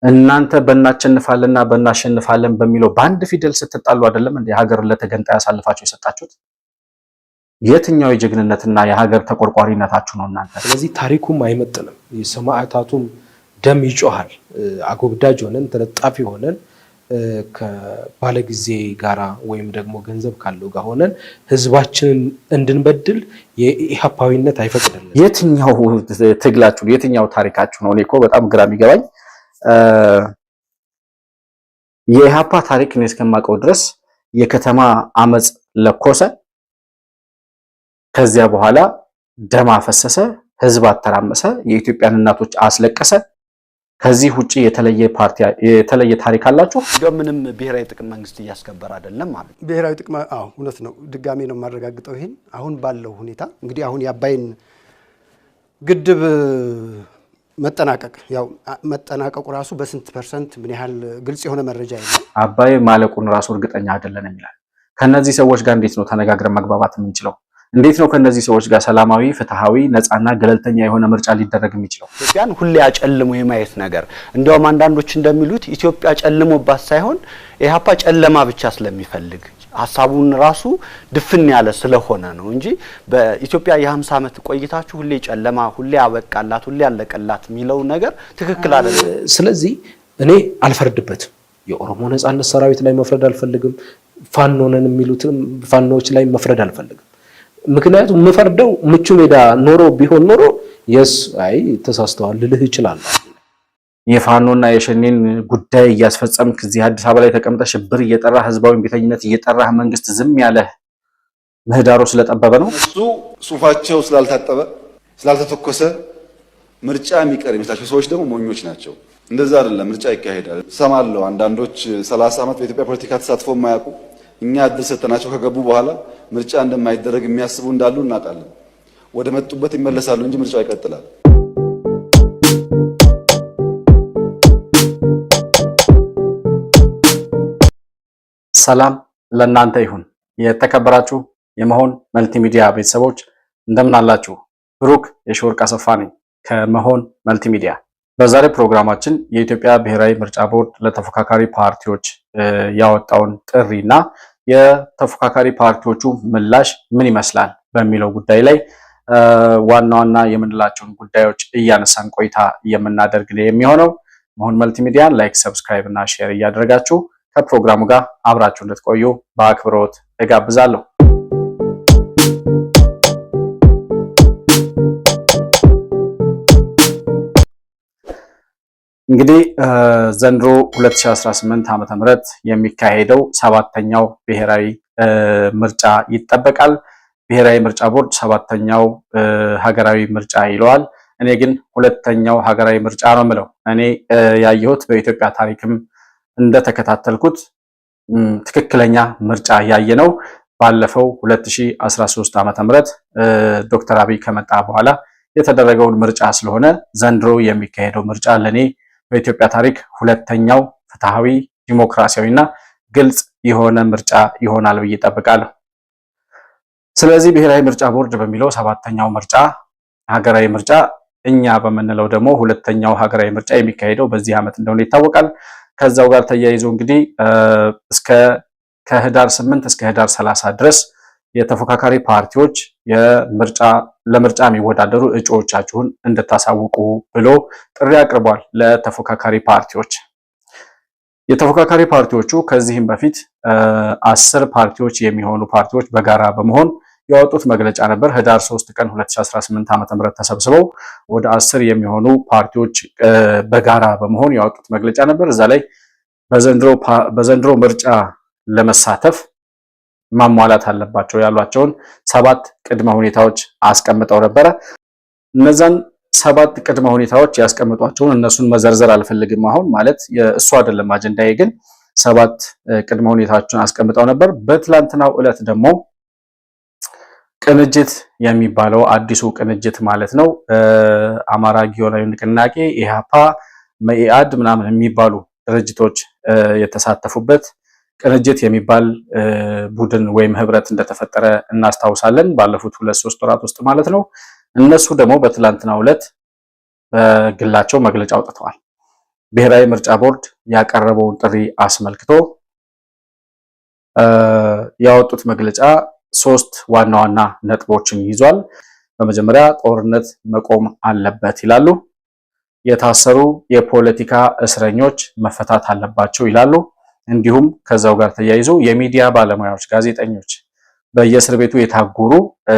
እናንተ በእናቸንፋለንና በእናሸንፋለን በሚለው በአንድ ፊደል ስትጣሉ አይደለም እንደ ሀገር ለተገንጣይ ያሳልፋችሁ የሰጣችሁት? የትኛው የጀግንነትና የሀገር ተቆርቋሪነታችሁ ነው እናንተ? ስለዚህ ታሪኩም አይመጥንም። የሰማዕታቱም ደም ይጮሃል። አጎብዳጅ ሆነን ተለጣፊ ሆነን ከባለጊዜ ጋራ ወይም ደግሞ ገንዘብ ካለው ጋር ሆነን ህዝባችንን እንድንበድል የኢሃፓዊነት አይፈቅድልንም። የትኛው ትግላችሁ የትኛው ታሪካችሁ ነው? እኔ እኮ በጣም ግራ የሚገባኝ የኢሃፓ ታሪክ ነው እስከማውቀው ድረስ የከተማ አመጽ ለኮሰ፣ ከዚያ በኋላ ደም አፈሰሰ፣ ህዝብ አተራመሰ፣ የኢትዮጵያን እናቶች አስለቀሰ። ከዚህ ውጪ የተለየ ታሪክ አላችሁ? ምንም ብሔራዊ ጥቅም መንግስት እያስከበረ አይደለም ማለት ብሔራዊ ጥቅም እውነት ነው። ድጋሜ ነው የማረጋግጠው ይሄን። አሁን ባለው ሁኔታ እንግዲህ አሁን የአባይን ግድብ መጠናቀቁ ራሱ በስንት ፐርሰንት ምን ያህል ግልጽ የሆነ መረጃ የለም። አባይ ማለቁን ራሱ እርግጠኛ አይደለም ይላል። ከነዚህ ሰዎች ጋር እንዴት ነው ተነጋግረን መግባባት የምንችለው? እንዴት ነው ከነዚህ ሰዎች ጋር ሰላማዊ፣ ፍትሃዊ፣ ነፃና ገለልተኛ የሆነ ምርጫ ሊደረግ የሚችለው? ኢትዮጵያን ሁሌ አጨልሞ የማየት ነገር እንደውም አንዳንዶች እንደሚሉት ኢትዮጵያ ጨልሞባት ሳይሆን ኢሃፓ ጨለማ ብቻ ስለሚፈልግ ሐሳቡን ራሱ ድፍን ያለ ስለሆነ ነው እንጂ በኢትዮጵያ የ50 ዓመት ቆይታችሁ ሁሌ ጨለማ፣ ሁሌ አበቃላት፣ ሁሌ አለቀላት የሚለው ነገር ትክክል አይደለም። ስለዚህ እኔ አልፈርድበትም። የኦሮሞ ነፃነት ሰራዊት ላይ መፍረድ አልፈልግም። ፋኖነን የሚሉትም ፋኖዎች ላይ መፍረድ አልፈልግም። ምክንያቱም መፈርደው ምቹ ሜዳ ኖሮ ቢሆን ኖሮ ተሳስተዋል ልልህ ይችላል። የፋኖና የሸኔን ጉዳይ እያስፈጸምክ እዚህ አዲስ አበባ ላይ ተቀምጠህ ሽብር እየጠራ ህዝባዊ ቤተኝነት እየጠራ መንግስት ዝም ያለ ምህዳሩ ስለጠበበ ነው። እሱ ሱፋቸው ስላልታጠበ ስላልተተኮሰ ምርጫ የሚቀር የሚመስላቸው ሰዎች ደግሞ ሞኞች ናቸው። እንደዛ አይደለም፣ ምርጫ ይካሄዳል። ሰማለሁ አንዳንዶች 30 ዓመት በኢትዮጵያ ፖለቲካ ተሳትፎ የማያውቁ እኛ እድል ሰጥተናቸው ከገቡ በኋላ ምርጫ እንደማይደረግ የሚያስቡ እንዳሉ እናውቃለን። ወደ መጡበት ይመለሳሉ እንጂ ምርጫው ይቀጥላል። ሰላም ለእናንተ ይሁን። የተከበራችሁ የመሆን መልቲሚዲያ ቤተሰቦች እንደምን አላችሁ? ብሩክ የሺወርቅ አሰፋ ነኝ ከመሆን መልቲሚዲያ። በዛሬ ፕሮግራማችን የኢትዮጵያ ብሔራዊ ምርጫ ቦርድ ለተፎካካሪ ፓርቲዎች ያወጣውን ጥሪና የተፎካካሪ ፓርቲዎቹ ምላሽ ምን ይመስላል በሚለው ጉዳይ ላይ ዋና ዋና የምንላቸውን ጉዳዮች እያነሳን ቆይታ የምናደርግ ነው የሚሆነው። መሆን መልቲሚዲያን ላይክ፣ ሰብስክራይብ እና ሼር እያደረጋችሁ ከፕሮግራሙ ጋር አብራችሁ እንድትቆዩ በአክብሮት እጋብዛለሁ። እንግዲህ ዘንድሮ 2018 ዓመተ ምህረት የሚካሄደው 7ኛው ብሔራዊ ምርጫ ይጠበቃል። ብሔራዊ ምርጫ ቦርድ 7ኛው ሀገራዊ ምርጫ ይለዋል። እኔ ግን 2ኛው ሀገራዊ ምርጫ ነው የምለው። እኔ ያየሁት በኢትዮጵያ ታሪክም እንደተከታተልኩት ትክክለኛ ምርጫ ያየነው ባለፈው 2013 ዓመተ ምህረት ዶክተር አብይ ከመጣ በኋላ የተደረገውን ምርጫ ስለሆነ ዘንድሮ የሚካሄደው ምርጫ ለኔ በኢትዮጵያ ታሪክ 2ኛው ፍትሃዊ፣ ዲሞክራሲያዊና ግልጽ የሆነ ምርጫ ይሆናል ብዬ እጠብቃለሁ። ስለዚህ ብሔራዊ ምርጫ ቦርድ በሚለው 7ኛው ምርጫ ሀገራዊ ምርጫ፣ እኛ በመንለው ደግሞ 2ኛው ሀገራዊ ምርጫ የሚካሄደው በዚህ ዓመት እንደሆነ ይታወቃል። ከዛው ጋር ተያይዞ እንግዲህ ከህዳር 8 እስከ ህዳር 30 ድረስ የተፎካካሪ ፓርቲዎች ለምርጫ የሚወዳደሩ እጩዎቻችሁን እንድታሳውቁ ብሎ ጥሪ አቅርቧል ለተፎካካሪ ፓርቲዎች። የተፎካካሪ ፓርቲዎቹ ከዚህም በፊት 10 ፓርቲዎች የሚሆኑ ፓርቲዎች በጋራ በመሆን ያወጡት መግለጫ ነበር። ህዳር 3 ቀን 2018 ዓ.ም ተሰብስበው ወደ 10 የሚሆኑ ፓርቲዎች በጋራ በመሆን ያወጡት መግለጫ ነበር። እዛ ላይ በዘንድሮ ምርጫ ለመሳተፍ ማሟላት አለባቸው ያሏቸውን 7 ቅድመ ሁኔታዎች አስቀምጠው ነበረ። እነዛን 7 ቅድመ ሁኔታዎች ያስቀምጧቸውን እነሱን መዘርዘር አልፈልግም አሁን ማለት እሱ አይደለም አጀንዳዬ። ግን 7 ቅድመ ሁኔታዎችን አስቀምጠው ነበር። በትላንትናው ዕለት ደግሞ ቅንጅት የሚባለው አዲሱ ቅንጅት ማለት ነው አማራ ጊዮናዊ ንቅናቄ፣ ኢሃፓ፣ መኢአድ ምናምን የሚባሉ ድርጅቶች የተሳተፉበት ቅንጅት የሚባል ቡድን ወይም ህብረት እንደተፈጠረ እናስታውሳለን። ባለፉት 2-3 ወራት ውስጥ ማለት ነው። እነሱ ደግሞ በትላንትናው ዕለት በግላቸው መግለጫ አውጥተዋል። ብሔራዊ ምርጫ ቦርድ ያቀረበውን ጥሪ አስመልክቶ ያወጡት መግለጫ 3 ዋና ዋና ነጥቦችን ይዟል። በመጀመሪያ ጦርነት መቆም አለበት ይላሉ። የታሰሩ የፖለቲካ እስረኞች መፈታት አለባቸው ይላሉ። እንዲሁም ከዛው ጋር ተያይዞ የሚዲያ ባለሙያዎች፣ ጋዜጠኞች፣ በየእስር ቤቱ የታጎሩ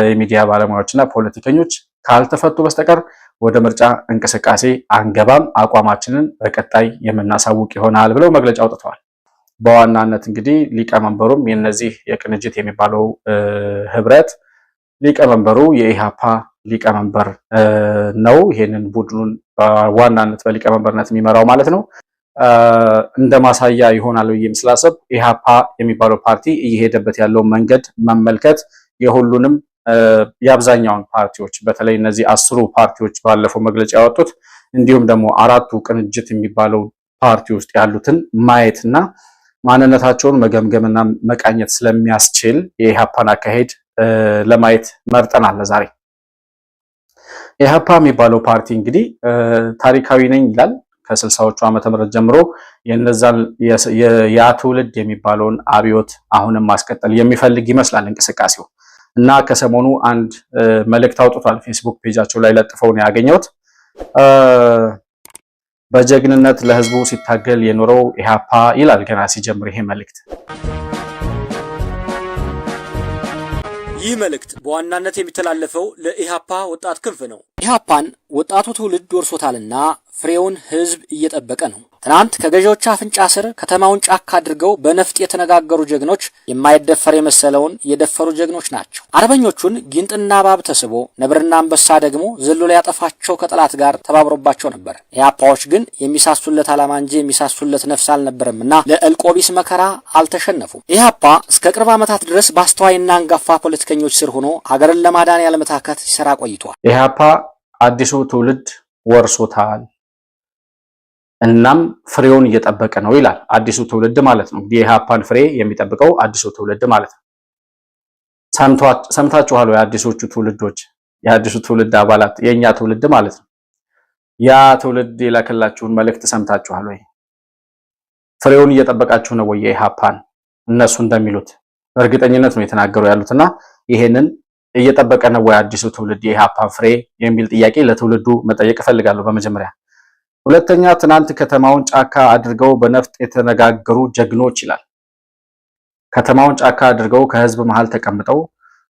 የሚዲያ ባለሙያዎችና ፖለቲከኞች ካልተፈቱ በስተቀር ወደ ምርጫ እንቅስቃሴ አንገባም፣ አቋማችንን በቀጣይ የምናሳውቅ ይሆናል ብለው መግለጫ አውጥተዋል። በዋናነት እንግዲህ ሊቀመንበሩም የነዚህ የቅንጅት የሚባለው ህብረት ሊቀመንበሩ የኢሃፓ ሊቀመንበር ነው። ይሄንን ቡድኑን በዋናነት በሊቀመንበርነት የሚመራው ማለት ነው። እንደ ማሳያ ይሆናል ብዬ ስላሰብ ኢሃፓ የሚባለው ፓርቲ እየሄደበት ያለው መንገድ መመልከት የሁሉንም የአብዛኛውን ፓርቲዎች በተለይ እነዚህ 10 ፓርቲዎች ባለፈው መግለጫ ያወጡት እንዲሁም ደግሞ 4ቱ ቅንጅት የሚባለው ፓርቲ ውስጥ ያሉትን ማየትና ማንነታቸውን መገምገምና መቃኘት ስለሚያስችል የኢሃፓን አካሄድ ለማየት መርጠናል ዛሬ። ኢሃፓ የሚባለው ፓርቲ እንግዲህ ታሪካዊ ነኝ ይላል። ከ60ዎቹ ዓመተ ምህረት ጀምሮ የነዛን ያ ትውልድ የሚባለውን አብዮት አሁንም ማስቀጠል የሚፈልግ ይመስላል እንቅስቃሴው እና ከሰሞኑ አንድ መልእክት አውጥቷል። ፌስቡክ ፔጃቸው ላይ ለጥፈው ነው ያገኘሁት። በጀግንነት ለህዝቡ ሲታገል የኖረው ኢሃፓ ይላል ገና ሲጀምር ይሄ መልእክት። ይህ መልእክት በዋናነት የሚተላለፈው ለኢሃፓ ወጣት ክንፍ ነው። ኢሃፓን ወጣቱ ትውልድ ወርሶታልና ፍሬውን ህዝብ እየጠበቀ ነው። ትናንት ከገዢዎች አፍንጫ ስር ከተማውን ጫካ አድርገው በነፍጥ የተነጋገሩ ጀግኖች የማይደፈር የመሰለውን የደፈሩ ጀግኖች ናቸው። አርበኞቹን ጊንጥና እባብ ተስቦ ነብርና አንበሳ ደግሞ ዘሎ ሊያጠፋቸው ከጠላት ጋር ተባብሮባቸው ነበር። ኢሃፓዎች ግን የሚሳሱለት ዓላማ እንጂ የሚሳሱለት ነፍስ አልነበረምና ለእልቆቢስ መከራ አልተሸነፉም። ኢሃፓ እስከ ቅርብ ዓመታት ድረስ በአስተዋይና አንጋፋ ፖለቲከኞች ስር ሆኖ ሀገርን ለማዳን ያለመታከት ሲሰራ ቆይቷል። ኢሃፓ አዲሱ ትውልድ ወርሶታል እናም ፍሬውን እየጠበቀ ነው ይላል። አዲሱ ትውልድ ማለት ነው እንግዲህ የኢሃፓን ፍሬ የሚጠብቀው አዲሱ ትውልድ ማለት ነው። ሰምታችኋል ወይ? አዲሶቹ ትውልዶች፣ የአዲሱ ትውልድ አባላት፣ የኛ ትውልድ ማለት ነው። ያ ትውልድ የላከላችሁን መልእክት ሰምታችኋል ወይ? ፍሬውን እየጠበቃችሁ ነው ወይ የኢሃፓን? እነሱ እንደሚሉት በእርግጠኝነት ነው የተናገሩ ያሉትና ይሄንን እየጠበቀ ነው ወይ አዲሱ ትውልድ የኢሃፓን ፍሬ የሚል ጥያቄ ለትውልዱ መጠየቅ እፈልጋለሁ በመጀመሪያ። ሁለተኛ ትናንት ከተማውን ጫካ አድርገው በነፍጥ የተነጋገሩ ጀግኖች ይላል። ከተማውን ጫካ አድርገው ከህዝብ መሃል ተቀምጠው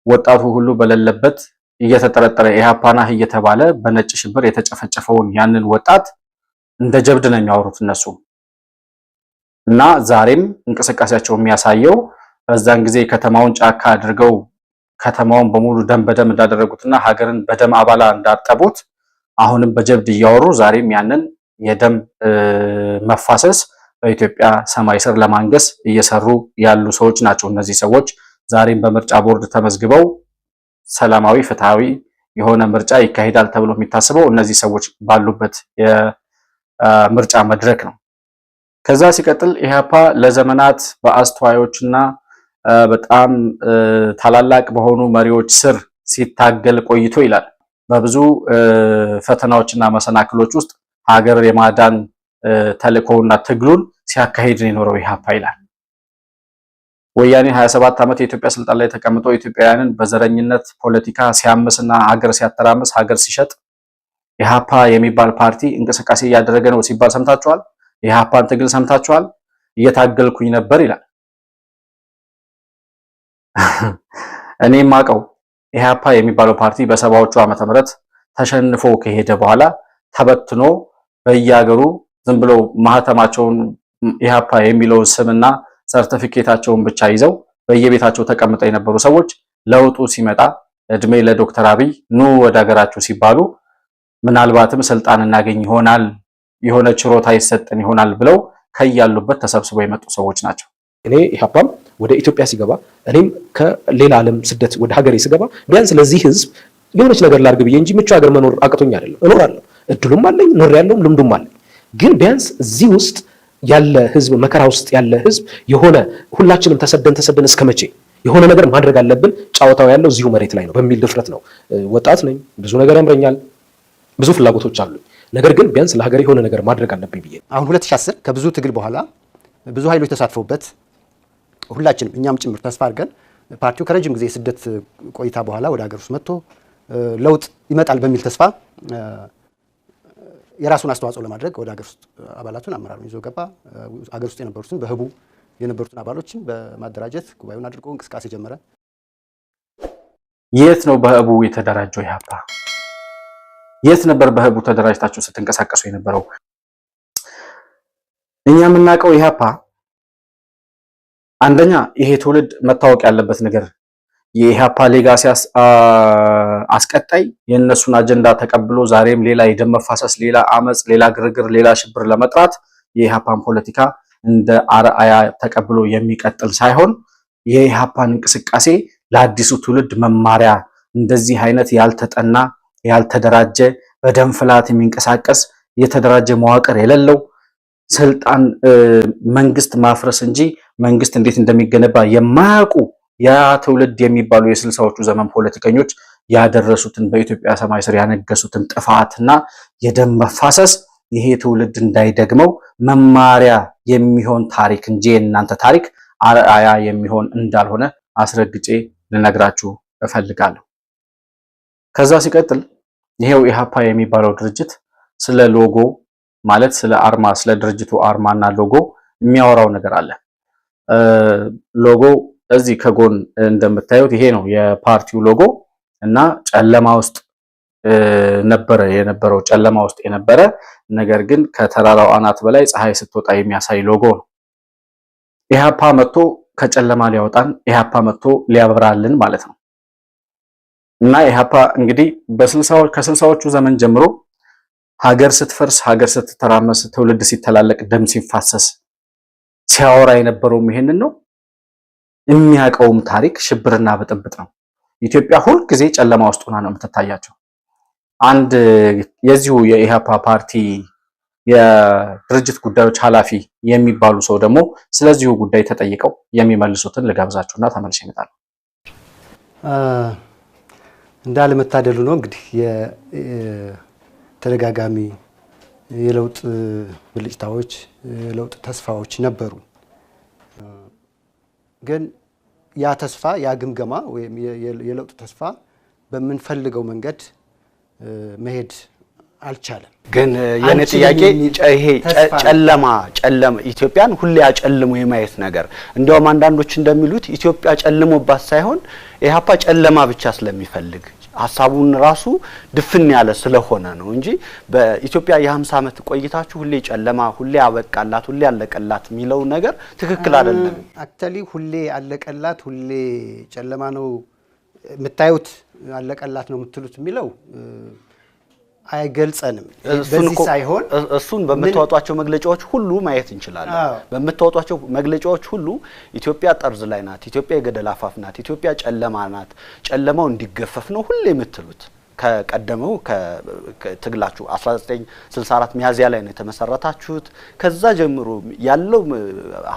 ወጣቱ ሁሉ በሌለበት እየተጠረጠረ ኢሃፓና እየተባለ በነጭ ሽብር የተጨፈጨፈውን ያንን ወጣት እንደ ጀብድ ነው የሚያወሩት እነሱ እና ዛሬም እንቅስቃሴያቸው የሚያሳየው በዛን ጊዜ ከተማውን ጫካ አድርገው ከተማውን በሙሉ ደም በደም እንዳደረጉትና ሀገርን በደም አባላ እንዳጠቡት አሁንም በጀብድ እያወሩ ዛሬም ያንን የደም መፋሰስ በኢትዮጵያ ሰማይ ስር ለማንገስ እየሰሩ ያሉ ሰዎች ናቸው። እነዚህ ሰዎች ዛሬም በምርጫ ቦርድ ተመዝግበው ሰላማዊ ፍትሃዊ የሆነ ምርጫ ይካሄዳል ተብሎ የሚታሰበው እነዚህ ሰዎች ባሉበት የምርጫ መድረክ ነው። ከዛ ሲቀጥል ኢሃፓ ለዘመናት በአስተዋዮችና በጣም ታላላቅ በሆኑ መሪዎች ስር ሲታገል ቆይቶ ይላል። በብዙ ፈተናዎችና መሰናክሎች ውስጥ ሀገር የማዳን ተልእኮውና ትግሉን ሲያካሂድ ነው የኖረው ኢሃፓ ይላል። ወያኔ 27 ዓመት የኢትዮጵያ ስልጣን ላይ ተቀምጦ ኢትዮጵያውያንን በዘረኝነት ፖለቲካ ሲያምስና ሀገር ሲያተራምስ ሀገር ሲሸጥ ኢሃፓ የሚባል ፓርቲ እንቅስቃሴ እያደረገ ነው ሲባል ሰምታችኋል? ኢሃፓን ትግል ሰምታችኋል? እየታገልኩኝ ነበር ይላል። እኔ ማቀው ኢሃፓ የሚባለው ፓርቲ በሰባዎቹ ዓመተ ምህረት ተሸንፎ ከሄደ በኋላ ተበትኖ በየሀገሩ ዝም ብለው ማህተማቸውን ኢሃፓ የሚለውን ስምና ሰርቲፊኬታቸውን ብቻ ይዘው በየቤታቸው ተቀምጠው የነበሩ ሰዎች ለውጡ ሲመጣ እድሜ ለዶክተር አብይ ኑ ወደ ሀገራችሁ ሲባሉ ምናልባትም ስልጣን እናገኝ ይሆናል የሆነ ችሮታ ይሰጠን ይሆናል ብለው ከያሉበት ተሰብስበው የመጡ ሰዎች ናቸው። እኔ ኢሃፓም ወደ ኢትዮጵያ ሲገባ እኔም ከሌላ ዓለም ስደት ወደ ሀገሬ ሲገባ ቢያንስ ለዚህ ህዝብ የሆነች ነገር ላድርግ ብዬ እንጂ ምቹ ሀገር መኖር አቅቶኝ አይደለም። እኖራለሁ፣ እድሉም አለኝ፣ ኖር ያለውም ልምዱም አለኝ። ግን ቢያንስ እዚህ ውስጥ ያለ ህዝብ መከራ ውስጥ ያለ ህዝብ የሆነ ሁላችንም ተሰደን እስከ መቼ የሆነ ነገር ማድረግ አለብን፣ ጫወታው ያለው እዚሁ መሬት ላይ ነው በሚል ድፍረት ነው። ወጣት ነኝ፣ ብዙ ነገር ያምረኛል፣ ብዙ ፍላጎቶች አሉኝ። ነገር ግን ቢያንስ ለሀገር የሆነ ነገር ማድረግ አለብኝ ብዬ አሁን 2010 ከብዙ ትግል በኋላ ብዙ ኃይሎች ተሳትፈውበት ሁላችንም እኛም ጭምር ተስፋ አድርገን ፓርቲው ከረጅም ጊዜ ስደት ቆይታ በኋላ ወደ ሀገር ውስጥ መጥቶ ለውጥ ይመጣል በሚል ተስፋ የራሱን አስተዋጽኦ ለማድረግ ወደ ሀገር ውስጥ አባላቱን አመራሩን ይዞ ገባ። ሀገር ውስጥ የነበሩትን በህቡ የነበሩትን አባሎችን በማደራጀት ጉባኤውን አድርጎ እንቅስቃሴ ጀመረ። የት ነው በህቡ የተደራጀው ኢህአፓ? የት ነበር በህቡ ተደራጅታችሁ ስትንቀሳቀሱ የነበረው? እኛ የምናውቀው ኢህአፓ አንደኛ ይሄ ትውልድ መታወቅ ያለበት ነገር የኢህአፓ ሌጋሲ አስቀጣይ የእነሱን አጀንዳ ተቀብሎ ዛሬም ሌላ የደም መፋሰስ፣ ሌላ አመጽ፣ ሌላ ግርግር፣ ሌላ ሽብር ለመጥራት የኢህአፓን ፖለቲካ እንደ አርአያ ተቀብሎ የሚቀጥል ሳይሆን የኢህአፓን እንቅስቃሴ ለአዲሱ ትውልድ መማሪያ እንደዚህ አይነት ያልተጠና ያልተደራጀ በደም ፍላት የሚንቀሳቀስ የተደራጀ መዋቅር የሌለው ስልጣን መንግስት ማፍረስ እንጂ መንግስት እንዴት እንደሚገነባ የማያውቁ ያ ትውልድ የሚባሉ የ60ዎቹ ዘመን ፖለቲከኞች ያደረሱትን በኢትዮጵያ ሰማይ ስር ያነገሱትን ጥፋትና የደም መፋሰስ ይሄ ትውልድ እንዳይደግመው መማሪያ የሚሆን ታሪክ እንጂ የእናንተ ታሪክ አርአያ የሚሆን እንዳልሆነ አስረግጬ ልነግራችሁ እፈልጋለሁ። ከዛ ሲቀጥል ይሄው ኢህአፓ የሚባለው ድርጅት ስለ ሎጎ ማለት ስለ አርማ ስለ ድርጅቱ አርማና ሎጎ የሚያወራው ነገር አለ። ሎጎ እዚህ ከጎን እንደምታዩት ይሄ ነው የፓርቲው ሎጎ እና ጨለማ ውስጥ የነበረው ጨለማ ውስጥ የነበረ ነገር ግን ከተራራው አናት በላይ ፀሐይ ስትወጣ የሚያሳይ ሎጎ ነው። ኢህአፓ መጥቶ ከጨለማ ሊያወጣን ኢህአፓ መጥቶ ሊያበራልን ማለት ነው። እና ኢህአፓ እንግዲህ ከ60ዎቹ ዘመን ጀምሮ ሀገር ስትፈርስ ሀገር ስትተራመስ ትውልድ ሲተላለቅ ደም ሲፋሰስ ሲያወራ የነበረውም ይሄንን ነው። የሚያውቀውም ታሪክ ሽብርና ብጥብጥ ነው። ኢትዮጵያ ሁል ጊዜ ጨለማ ውስጥ ሆና ነው የምትታያቸው። አንድ የዚሁ የኢህአፓ ፓርቲ የድርጅት ጉዳዮች ኃላፊ የሚባሉ ሰው ደግሞ ስለዚሁ ጉዳይ ተጠይቀው የሚመልሱትን ልጋብዛችሁና ተመልሼ እመጣለሁ። እንዳለመታደሉ ነው እንግዲህ ተደጋጋሚ የለውጥ ብልጭታዎች የለውጥ ተስፋዎች ነበሩ። ግን ያ ተስፋ ያ ግምገማ ወይም የለውጥ ተስፋ በምንፈልገው መንገድ መሄድ አልቻለም። ግን የኔ ጥያቄ ይሄ ጨለማ ኢትዮጵያን ሁሌ ያጨልሙ የማየት ነገር እንደውም አንዳንዶች እንደሚሉት ኢትዮጵያ ጨልሞባት ሳይሆን ኢህአፓ ጨለማ ብቻ ስለሚፈልግ ሐሳቡን ራሱ ድፍን ያለ ስለሆነ ነው እንጂ በኢትዮጵያ የ50 ዓመት ቆይታችሁ ሁሌ ጨለማ ሁሌ አበቃላት ሁሌ አለቀላት የሚለው ነገር ትክክል አይደለም። አክቹአሊ ሁሌ አለቀላት ሁሌ ጨለማ ነው የምታዩት አለቀላት ነው የምትሉት የሚለው አይገልጸንም። በዚህ ሳይሆን እሱን በመታወጧቸው መግለጫዎች ሁሉ ማየት እንችላለን። በመታወጧቸው መግለጫዎች ሁሉ ኢትዮጵያ ጠርዝ ላይ ናት፣ ኢትዮጵያ የገደል አፋፍ ናት፣ ኢትዮጵያ ጨለማ ናት፣ ጨለማው እንዲገፈፍ ነው ሁሌ የምትሉት። ከቀደመው ከትግላችሁ 1964 ሚያዚያ ላይ ነው የተመሰረታችሁት። ከዛ ጀምሮ ያለው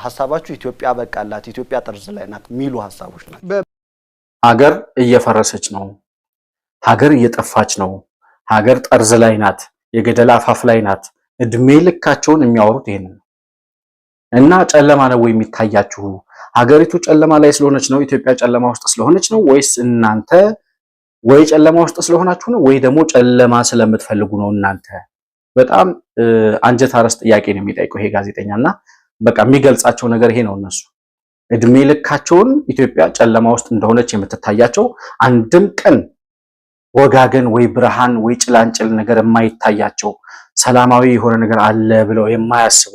ሐሳባችሁ ኢትዮጵያ በቃላት፣ ኢትዮጵያ ጠርዝ ላይ ናት የሚሉ ሐሳቦች ናቸው። ሀገር እየፈረሰች ነው፣ ሀገር እየጠፋች ነው፣ ሀገር ጠርዝ ላይ ናት፣ የገደል አፋፍ ላይ ናት። እድሜ ልካቸውን የሚያወሩት ይሄንን ነው። እና ጨለማ ነው ወይ የሚታያችሁ? ሀገሪቱ ጨለማ ላይ ስለሆነች ነው? ኢትዮጵያ ጨለማ ውስጥ ስለሆነች ነው? ወይስ እናንተ ወይ ጨለማ ውስጥ ስለሆናችሁ ነው ወይ ደግሞ ጨለማ ስለምትፈልጉ ነው? እናንተ በጣም አንጀት አረስ ጥያቄ ነው የሚጠይቀው ይሄ ጋዜጠኛና በቃ የሚገልጻቸው ነገር ይሄ ነው። እነሱ እድሜ ልካቸውን ኢትዮጵያ ጨለማ ውስጥ እንደሆነች የምትታያቸው አንድም ቀን ወጋገን ወይ ብርሃን ወይ ጭላንጭል ነገር የማይታያቸው ሰላማዊ የሆነ ነገር አለ ብለው የማያስቡ